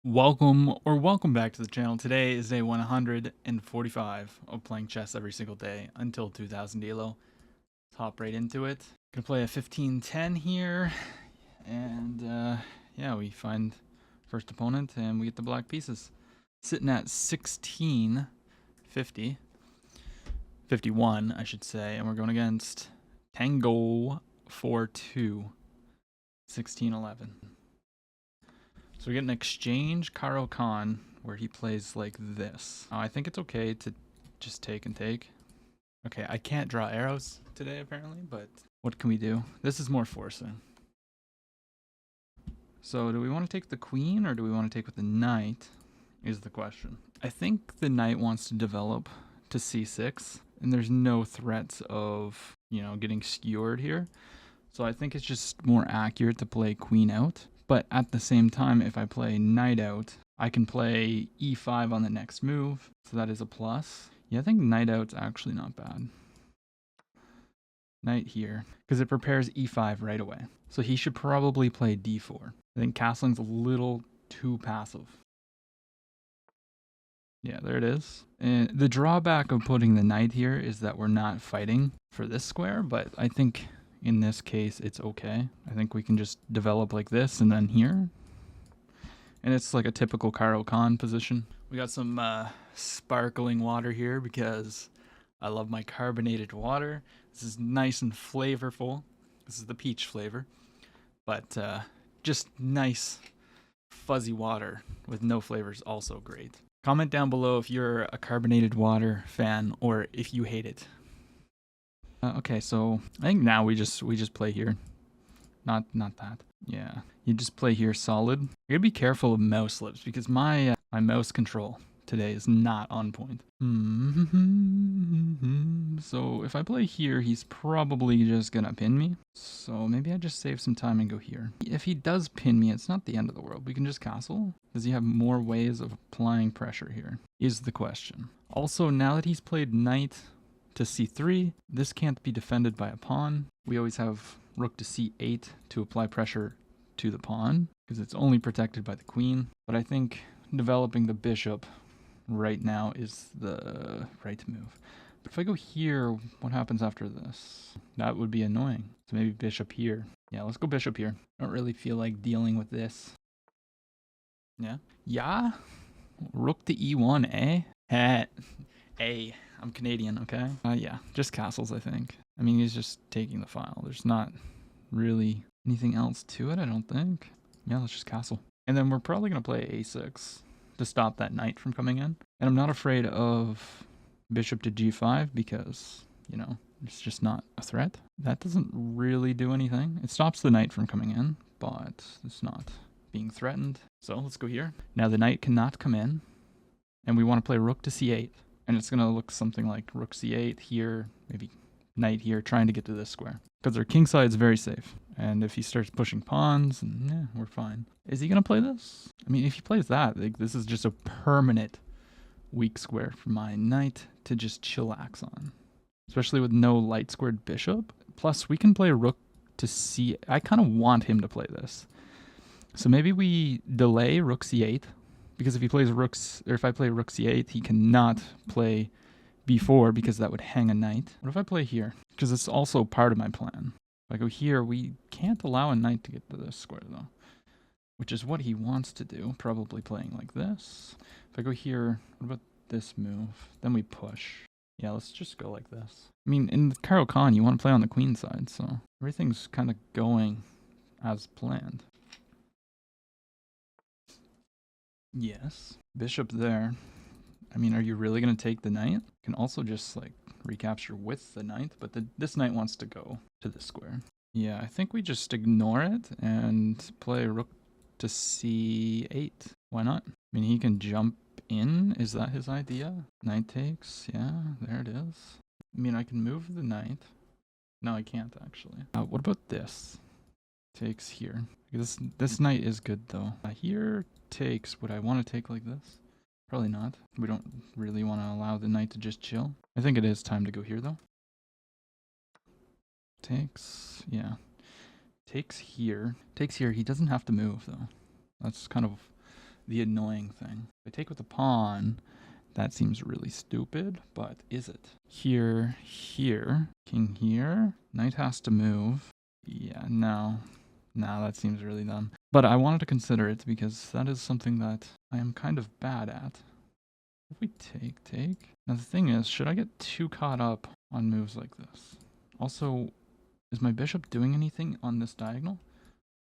Welcome back to the channel. Today is day 145 of playing chess every single day until 2000 Elo. Let's hop right into it. Gonna play a 15-10 here, and yeah, we find first opponent and we get the black pieces. Sitting at 1650, 51 I should say, and we're going against Tango 4-2, 1611. So we get an exchange Caro-Kann where he plays like this. I think it's okay to just take and take. Okay, I can't draw arrows today apparently, but what can we do? This is more forcing. So do we want to take the queen or do we want to take with the knight is the question. I think the knight wants to develop to c6 and there's no threats of, getting skewered here. So I think it's just more accurate to play queen out. But at the same time, if I play knight out, I can play e5 on the next move. So that is a plus. Yeah, I think knight out's actually not bad. Knight here, because it prepares e5 right away. So he should probably play d4. I think castling's a little too passive. Yeah, there it is. And the drawback of putting the knight here is that we're not fighting for this square, but I think in this case, it's okay. I think we can just develop like this and then here. And it's like a typical Caro-Kann position. We got some sparkling water here because I love my carbonated water. This is nice and flavorful. This is the peach flavor. But just nice fuzzy water with no flavors, also great. Comment down below if you're a carbonated water fan or if you hate it. Okay, so I think now we just play here. Not that. Yeah, you just play here solid. You gotta be careful of mouse slips because my mouse control today is not on point. So if I play here, he's probably just gonna pin me. So maybe I just save some time and go here. If he does pin me, it's not the end of the world. We can just castle. Does he have more ways of applying pressure here? Is the question. Also, now that he's played knight to c3, this can't be defended by a pawn. We always have rook to c8 to apply pressure to the pawn because it's only protected by the queen. But I think developing the bishop right now is the right move. But if I go here, what happens after this? That would be annoying. So maybe bishop here. Yeah, let's go bishop here. I don't really feel like dealing with this. Yeah? Yeah? Rook to e1, eh? A. I'm Canadian, okay? Yeah, just castles, I think. I mean, he's just taking the file. There's not really anything else to it, I don't think. Yeah, let's just castle. And then we're probably going to play a6 to stop that knight from coming in. And I'm not afraid of bishop to g5 because, it's just not a threat. That doesn't really do anything. It stops the knight from coming in, but it's not being threatened. So let's go here. Now the knight cannot come in, and we want to play rook to c8. And it's going to look something like rook c8 here, maybe knight here, trying to get to this square. Because our king side is very safe. And if he starts pushing pawns, yeah, we're fine. Is he going to play this? I mean, if he plays that, like, this is just a permanent weak square for my knight to just chillax on. Especially with no light squared bishop. Plus, we can play rook to c. I kind of want him to play this. So maybe we delay rook c8. Because if he plays rooks, or if I play rook c8, he cannot play b4 because that would hang a knight. What if I play here? Because it's also part of my plan. If I go here, we can't allow a knight to get to this square though, which is what he wants to do, probably playing like this. If I go here, what about this move? Then we push. Yeah, let's just go like this. I mean, in the Caro-Kann, you want to play on the queen side, so everything's kind of going as planned. Yes. Bishop there. I mean, are you really going to take the knight? You can also just, like, recapture with the knight, but this knight wants to go to this square. Yeah, I think we just ignore it and play rook to c8. Why not? I mean, he can jump in. Is that his idea? Knight takes. Yeah, there it is. I mean, I can move the knight. No, I can't, actually. What about this? Takes here. This knight is good, though. Here takes. Would I want to take like this? Probably not. We don't really want to allow the knight to just chill. I think it is time to go here, though. Takes. Yeah. Takes here. Takes here. He doesn't have to move, though. That's kind of the annoying thing. If I take with the pawn, that seems really stupid, but is it? Here, here, king here, knight has to move. Yeah, no, that seems really dumb. But I wanted to consider it because that is something that I am kind of bad at. If we take. Now the thing is, should I get too caught up on moves like this? Also, is my bishop doing anything on this diagonal?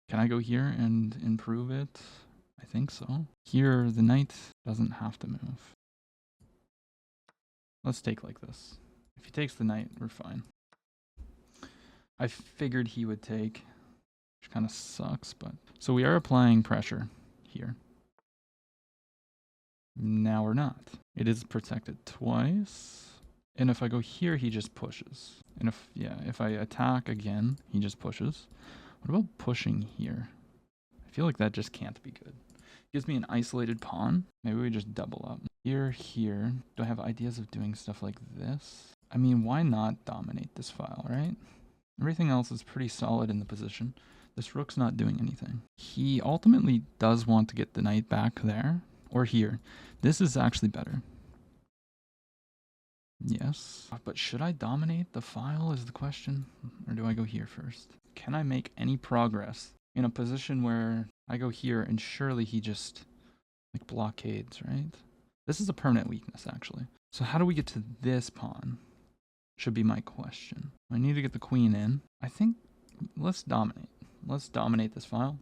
Can I go here and improve it? I think so. Here, the knight doesn't have to move. Let's take like this. If he takes the knight, we're fine. I figured he would take, which kind of sucks, but... So we are applying pressure here. Now we're not. It is protected twice. And if I go here, he just pushes. And if I attack again, he just pushes. What about pushing here? I feel like that just can't be good. Gives me an isolated pawn. Maybe we just double up. Here. Do I have ideas of doing stuff like this? I mean, why not dominate this file, right? Everything else is pretty solid in the position. This rook's not doing anything. He ultimately does want to get the knight back there. Or here. This is actually better. Yes. But should I dominate the file is the question? Or do I go here first? Can I make any progress in a position where I go here and surely he just like blockades, right? This is a permanent weakness actually. So how do we get to this pawn? Should be my question. I need to get the queen in. I think let's dominate. Let's dominate this file.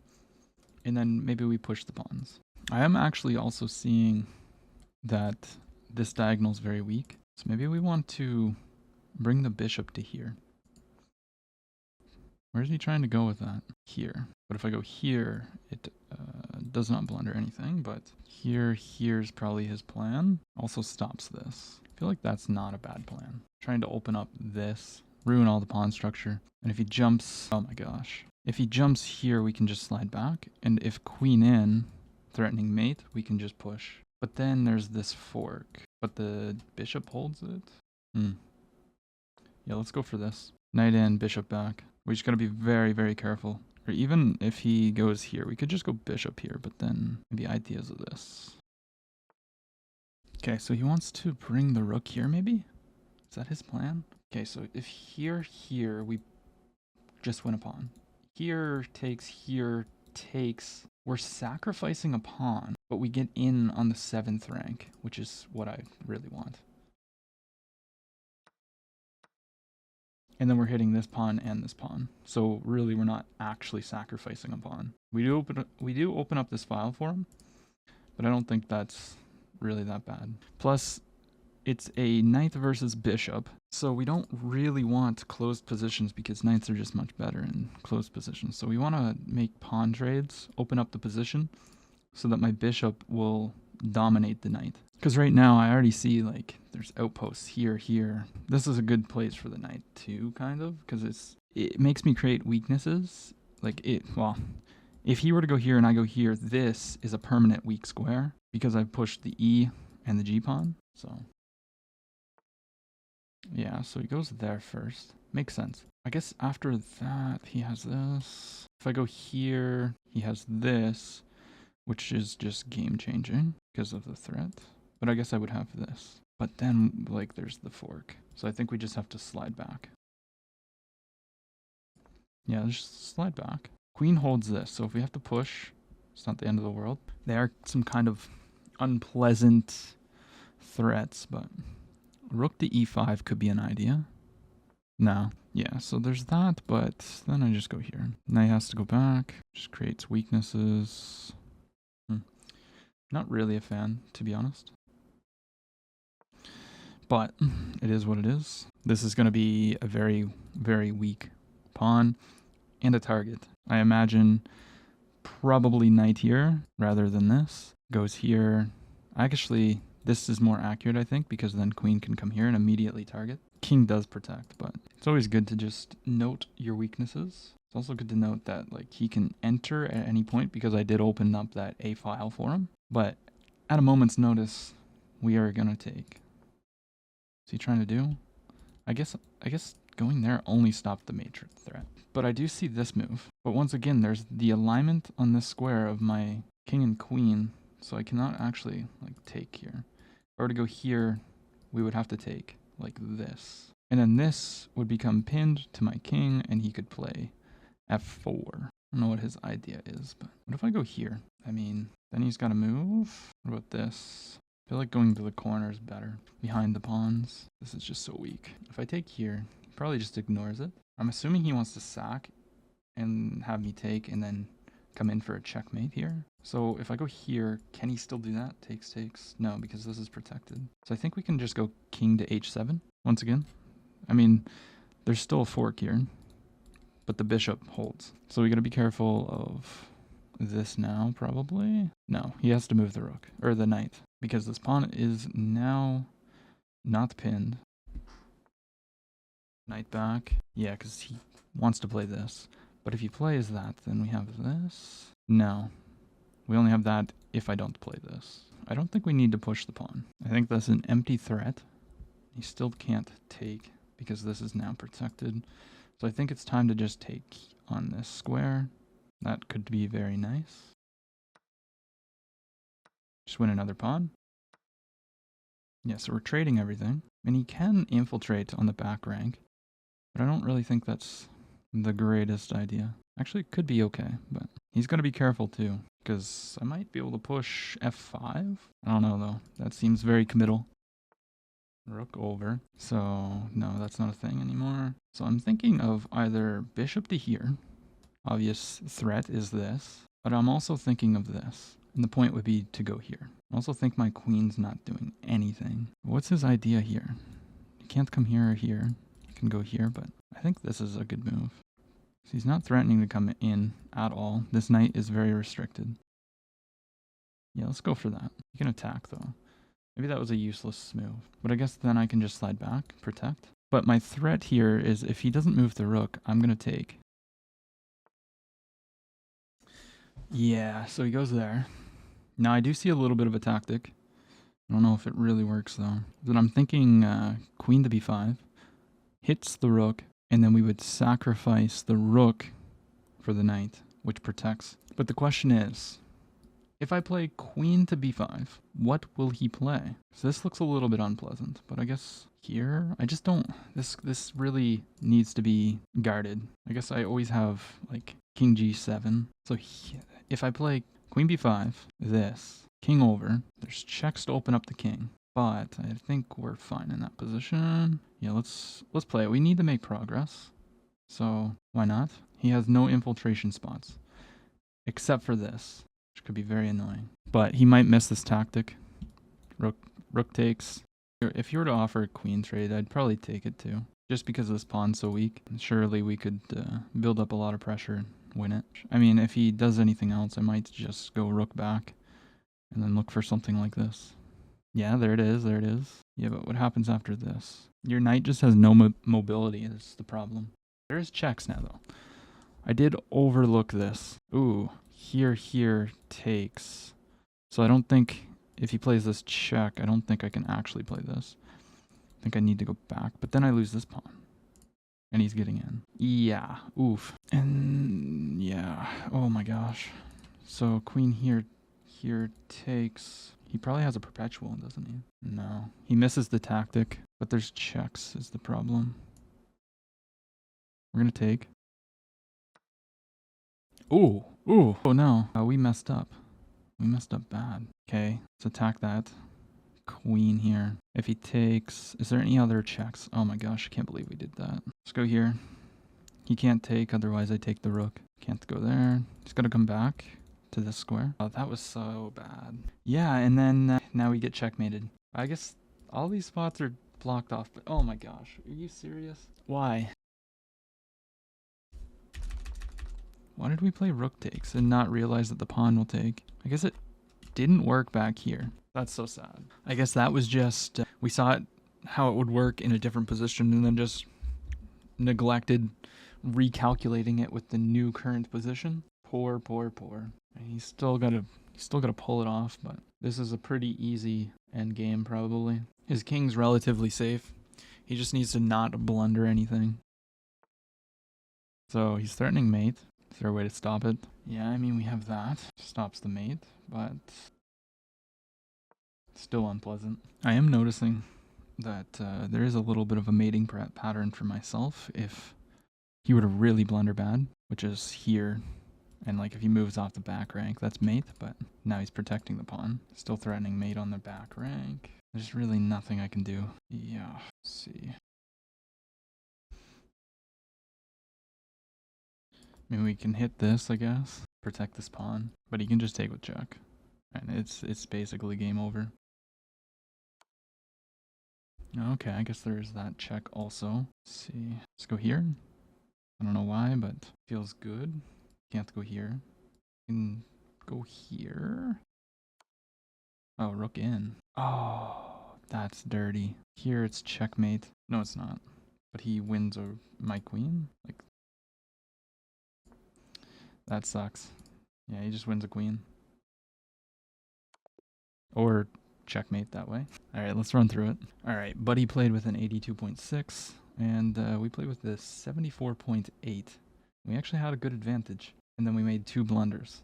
And then maybe we push the pawns. I am actually also seeing that this diagonal is very weak. So maybe we want to bring the bishop to here. Where's he trying to go with that? Here. But if I go here, it does not blunder anything. But here's probably his plan. Also stops this. I feel like that's not a bad plan. Trying to open up this, ruin all the pawn structure. And if he jumps, oh my gosh. If he jumps here, we can just slide back. And if queen in, threatening mate, we can just push. But then there's this fork. But the bishop holds it. Yeah, let's go for this. Knight in, bishop back. We just gotta be very, very careful. Or even if he goes here, we could just go bishop here, but then maybe ideas of this. Okay, so he wants to bring the rook here, maybe? Is that his plan? Okay, so if here, we just win a pawn. Here takes. We're sacrificing a pawn, but we get in on the 7th rank, which is what I really want. And then we're hitting this pawn and this pawn. So really we're not actually sacrificing a pawn. We do open up this file for him, but I don't think that's really that bad. Plus, it's a knight versus bishop, so we don't really want closed positions because knights are just much better in closed positions. So we want to make pawn trades, open up the position, so that my bishop will dominate the knight. Because right now I already see like there's outposts here. This is a good place for the knight too, kind of, because it makes me create weaknesses. If he were to go here and I go here, this is a permanent weak square because I've pushed the E and the G pawn. So yeah, so he goes there first. Makes sense. I guess after that he has this. If I go here, he has this, which is just game changing because of the threat. But I guess I would have this. But then, like, there's the fork. So I think we just have to slide back. Yeah, just slide back. Queen holds this, so if we have to push, it's not the end of the world. They are some kind of unpleasant threats, but rook to e5 could be an idea. No. Yeah, so there's that, but then I just go here. Knight has to go back. Just creates weaknesses. Not really a fan, to be honest. But it is what it is. This is going to be a very, very weak pawn and a target. I imagine probably knight here rather than this. Goes here. Actually, this is more accurate, I think, because then queen can come here and immediately target. King does protect, but it's always good to just note your weaknesses. It's also good to note that like he can enter at any point because I did open up that A file for him. But at a moment's notice, we are going to take. What's he trying to do? I guess going there only stopped the matrix threat. But I do see this move. But once again, there's the alignment on this square of my king and queen So I cannot actually like take here. If I were to go here, we would have to take like this. And then this would become pinned to my king and he could play f4. I don't know what his idea is, but what if I go here? I mean, then he's got to move. What about this? I feel like going to the corner is better. Behind the pawns. This is just so weak. If I take here, he probably just ignores it. I'm assuming he wants to sack and have me take and then come in for a checkmate here. So if I go here, can he still do that? Takes. No, because this is protected. So I think we can just go king to h7 once again. I mean, there's still a fork here, but the bishop holds. So we got to be careful of this now, probably. No, he has to move the rook, or the knight, because this pawn is now not pinned. Knight back. Yeah, because he wants to play this. But if he plays that, then we have this. No, we only have that if I don't play this. I don't think we need to push the pawn. I think that's an empty threat. He still can't take because this is now protected. So I think it's time to just take on this square. That could be very nice. Just win another pawn. Yeah, so we're trading everything. And he can infiltrate on the back rank. But I don't really think that's the greatest idea. Actually, it could be okay, but he's got to be careful too, because I might be able to push f5. I don't know though. That seems very committal. Rook over. So no, that's not a thing anymore. So I'm thinking of either bishop to here. Obvious threat is this, but I'm also thinking of this. And the point would be to go here. I also think my queen's not doing anything. What's his idea here? He can't come here or here. He can go here, but I think this is a good move. So he's not threatening to come in at all. This knight is very restricted. Yeah, let's go for that. He can attack though. Maybe that was a useless move. But I guess then I can just slide back, protect. But my threat here is if he doesn't move the rook, I'm going to take. Yeah, so he goes there. Now I do see a little bit of a tactic. I don't know if it really works though. But I'm thinking queen to b5. Hits the rook. And then we would sacrifice the rook for the knight, which protects. But the question is, if I play queen to b5, what will he play? So this looks a little bit unpleasant, but I guess here, I just don't, this really needs to be guarded. I guess I always have like king g7. So if I play queen b5, this, king over, there's checks to open up the king. But I think we're fine in that position. Yeah, let's play it. We need to make progress. So why not? He has no infiltration spots. Except for this, which could be very annoying. But he might miss this tactic. Rook takes. If you were to offer a queen trade, I'd probably take it too. Just because this pawn's so weak. Surely we could build up a lot of pressure and win it. I mean, if he does anything else, I might just go rook back. And then look for something like this. Yeah, there it is, there it is. Yeah, but what happens after this? Your knight just has no mobility is the problem. There is checks now, though. I did overlook this. Ooh, here takes. So I don't think, if he plays this check, I don't think I can actually play this. I think I need to go back, but then I lose this pawn. And he's getting in. Yeah, oof. And yeah, oh my gosh. So queen here takes. He probably has a perpetual, doesn't he? No. He misses the tactic, but there's checks is the problem. We're going to take. Ooh. Oh no. We messed up. We messed up bad. Okay, let's attack that. Queen here. If he takes... Is there any other checks? Oh my gosh, I can't believe we did that. Let's go here. He can't take, otherwise I take the rook. Can't go there. He's got to come back to this square. Oh, that was so bad. Yeah, and then now we get checkmated. I guess all these spots are blocked off, but oh my gosh, are you serious? Why? Why did we play rook takes and not realize that the pawn will take? I guess it didn't work back here. That's so sad. I guess that was just, we saw it, how it would work in a different position and then just neglected recalculating it with the new current position. Poor. And he's still gotta pull it off, but this is a pretty easy end game probably. His king's relatively safe. He just needs to not blunder anything. So he's threatening mate. Is there a way to stop it? Yeah, I mean we have that. Stops the mate, but Still unpleasant. I am noticing that there is a little bit of a mating pattern for myself if he were to really blunder bad, which is here. And like if he moves off the back rank, that's mate, but now he's protecting the pawn. Still threatening mate on the back rank. There's really nothing I can do. Yeah, let's see. I mean, we can hit this, I guess. Protect this pawn. But he can just take with check. And it's basically game over. Okay, I guess there's that check also. Let's see. Let's go here. I don't know why, but feels good. Can't go here. Can go here. Oh, rook in. Oh, that's dirty. Here it's checkmate. No, it's not. But he wins over my queen. Like, that sucks. Yeah, he just wins a queen. Or checkmate that way. Alright, let's run through it. Alright, Buddy played with an 82.6, and we played with the 74.8. We actually had a good advantage. And then we made 2 blunders.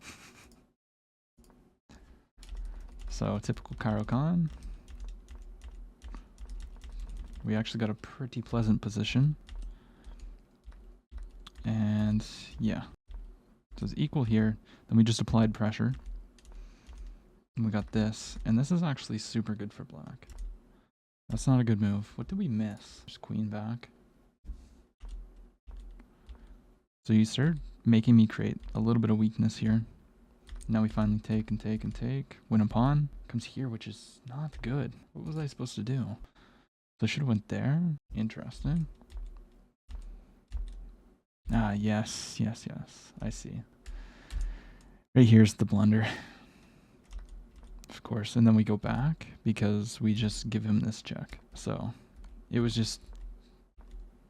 So, typical Caro-Kann. We actually got a pretty pleasant position. And, yeah. So it's equal here. Then we just applied pressure. And we got this. And this is actually super good for black. That's not a good move. What did we miss? Just queen back. So you started making me create a little bit of weakness here. Now we finally take and take and take. Win a pawn. Comes here, which is not good. What was I supposed to do? So I should have went there. Interesting. Ah, yes, yes, yes. I see. Right here's the blunder. Of course. And then we go back because we just give him this check. So it was just...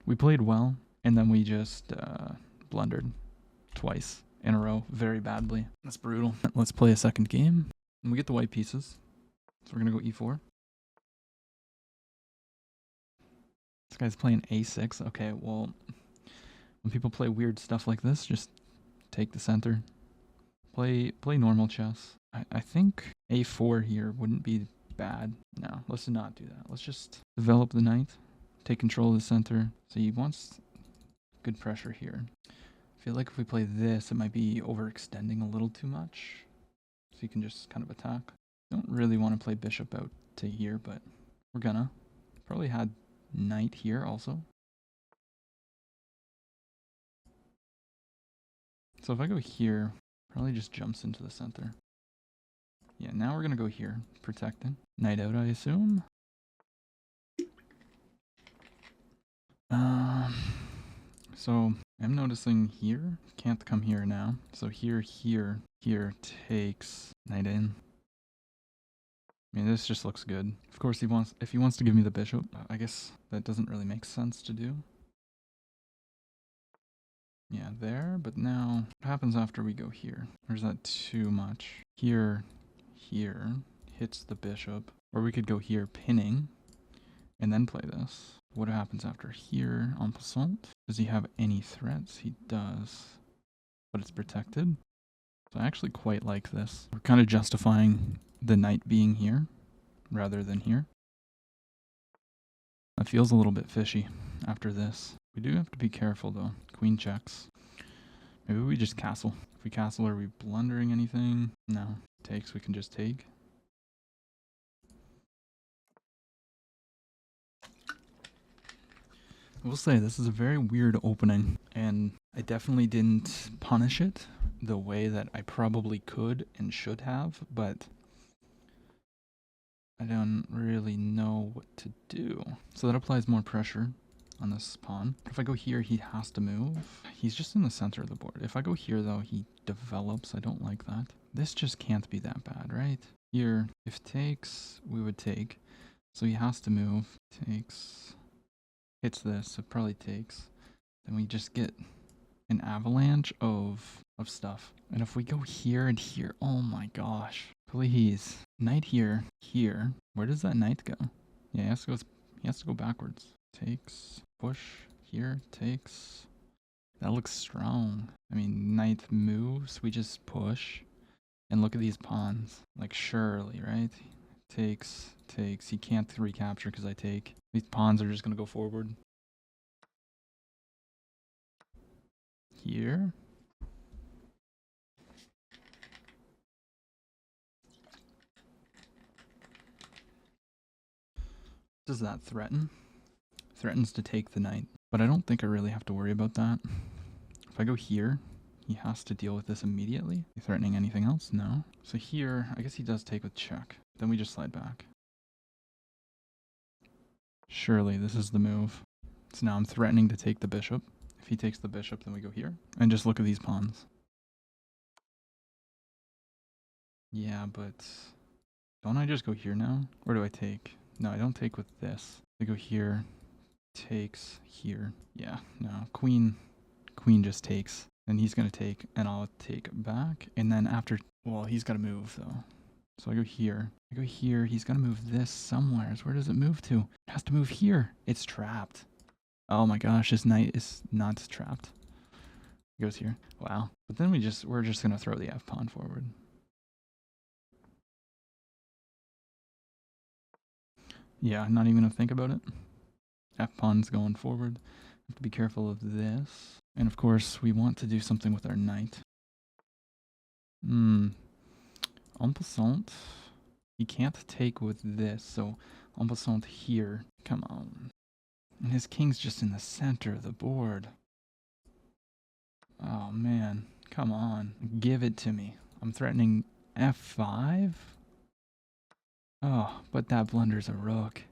We played well, and then we just blundered twice in a row very badly. That's brutal. Let's play a second game. And we get the white pieces. So we're going to go e4. This guy's playing a6. Okay, well, when people play weird stuff like this, just take the center. Play normal chess. I think a4 here wouldn't be bad. No, let's not do that. Let's just develop the knight. Take control of the center. So he wants good pressure here. I feel like if we play this, it might be overextending a little too much. So you can just kind of attack. Don't really want to play bishop out to here, but we're gonna. Probably had knight here also. So if I go here, probably just jumps into the center. Yeah, now we're gonna go here, protecting. Knight out, I assume. So I'm noticing here, can't come here now. So here takes knight in. I mean, this just looks good. Of course, if he wants to give me the bishop, I guess that doesn't really make sense to do. Yeah, there, but now what happens after we go here? Or is that too much? Here hits the bishop. Or we could go here pinning and then play this. What happens after here en passant? Does he have any threats? He does, but it's protected. So I actually quite like this. We're kind of justifying the knight being here rather than here. That feels a little bit fishy after this. We do have to be careful though. Queen checks. Maybe we just castle. If we castle, are we blundering anything? No. Takes, we can just take. I will say this is a very weird opening, and I definitely didn't punish it the way that I probably could and should have, but I don't really know what to do. So that applies more pressure on this pawn. If I go here, he has to move. He's just in the center of the board. If I go here, though, he develops. I don't like that. This just can't be that bad, right? Here, if takes, we would take. So he has to move. Takes. Hits this, so probably takes. Then we just get an avalanche of stuff. And if we go here and here, oh my gosh. Please. Knight here, here. Where does that knight go? Yeah, he has to go backwards. Takes, push, here, takes. That looks strong. I mean, knight moves, we just push. And look at these pawns. Like, surely, right? Takes. He can't recapture because I take. These pawns are just going to go forward. Here. Does that threaten? Threatens to take the knight. But I don't think I really have to worry about that. If I go here, he has to deal with this immediately. Are you threatening anything else? No. So here, I guess he does take with check. Then we just slide back. Surely this is the move. So now I'm threatening to take the bishop. If he takes the bishop, then we go here. And just look at these pawns. Yeah, but don't I just go here now? Or do I take? No, I don't take with this. I go here, takes here. Yeah, no, queen just takes. And he's going to take, and I'll take back. And then after, well, he's got to move though. So I go here. He's got to move this somewhere. Where does it move to? It has to move here. It's trapped. Oh my gosh, this knight is not trapped. It goes here. Wow. But then we're just going to throw the F pawn forward. Yeah, not even going to think about it. F pawn's going forward. Have to be careful of this. And of course, we want to do something with our knight. En passant. He can't take with this, so en passant here. Come on. And his king's just in the center of the board. Oh man, come on. Give it to me. I'm threatening F5? Oh, but that blunders a rook.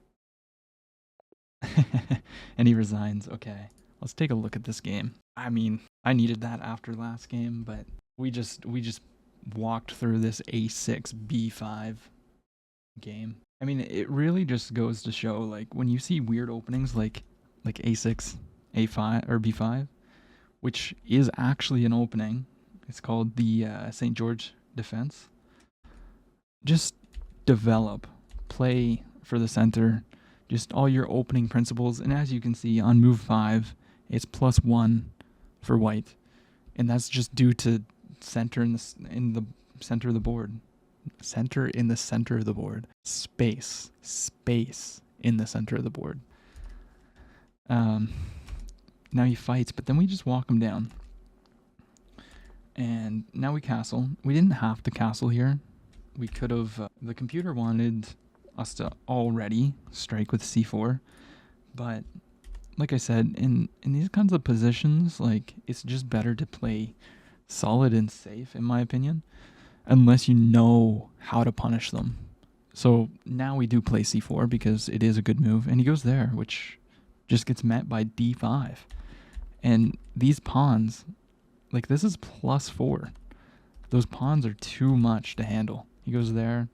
And he resigns. Okay, let's take a look at this game. I mean, I needed that after last game, but we just walked through this A6 B5 game. I mean, it really just goes to show, like, when you see weird openings like A6, A5 or B5, which is actually an opening. It's called the St. George defense. Just develop, play for the center, just all your opening principles. And as you can see on move 5, it's +1 for white, and that's just due to center in the center of the board. Center in the center of the board. Space in the center of the board. Now he fights, but then we just walk him down. And now we castle. We didn't have to castle here. We could have. The computer wanted us to already strike with c4, but like I said, in these kinds of positions, like, it's just better to play solid and safe, in my opinion, unless you know how to punish them. So now we do play c4 because it is a good move, and he goes there, which just gets met by d5. And these pawns, like, this is +4. Those pawns are too much to handle. He goes there.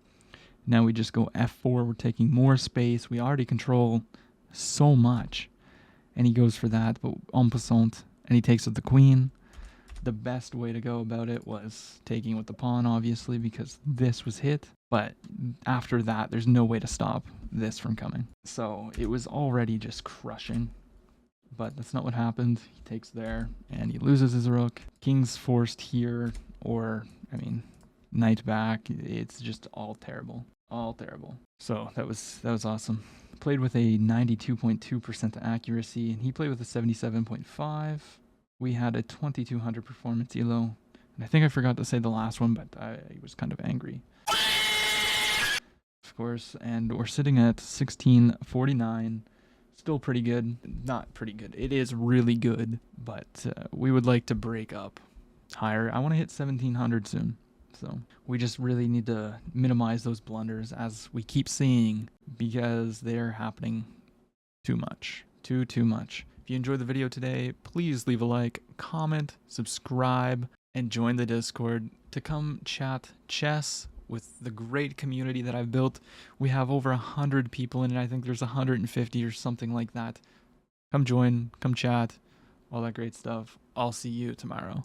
Now we just go f4. We're taking more space. We already control so much. And he goes for that, but en passant, and he takes with the queen. The best way to go about it was taking with the pawn, obviously, because this was hit. But after that, there's no way to stop this from coming. So it was already just crushing. But that's not what happened. He takes there, and he loses his rook. King's forced here, or, I mean, knight back. It's just all terrible. All terrible. So that was awesome. Played with a 92.2% accuracy, and he played with a 77.5. We had a 2200 performance elo, and I think I forgot to say the last one, but I was kind of angry. Of course, and we're sitting at 1649. Still pretty good. Not pretty good. It is really good, but we would like to break up higher. I want to hit 1700 soon. So we just really need to minimize those blunders, as we keep seeing, because they're happening too much. Too much. If you enjoyed the video today, please leave a like, comment, subscribe, and join the Discord to come chat chess with the great community that I've built. We have over 100 people in it. I think there's 150 or something like that. Come join, come chat, all that great stuff. I'll see you tomorrow.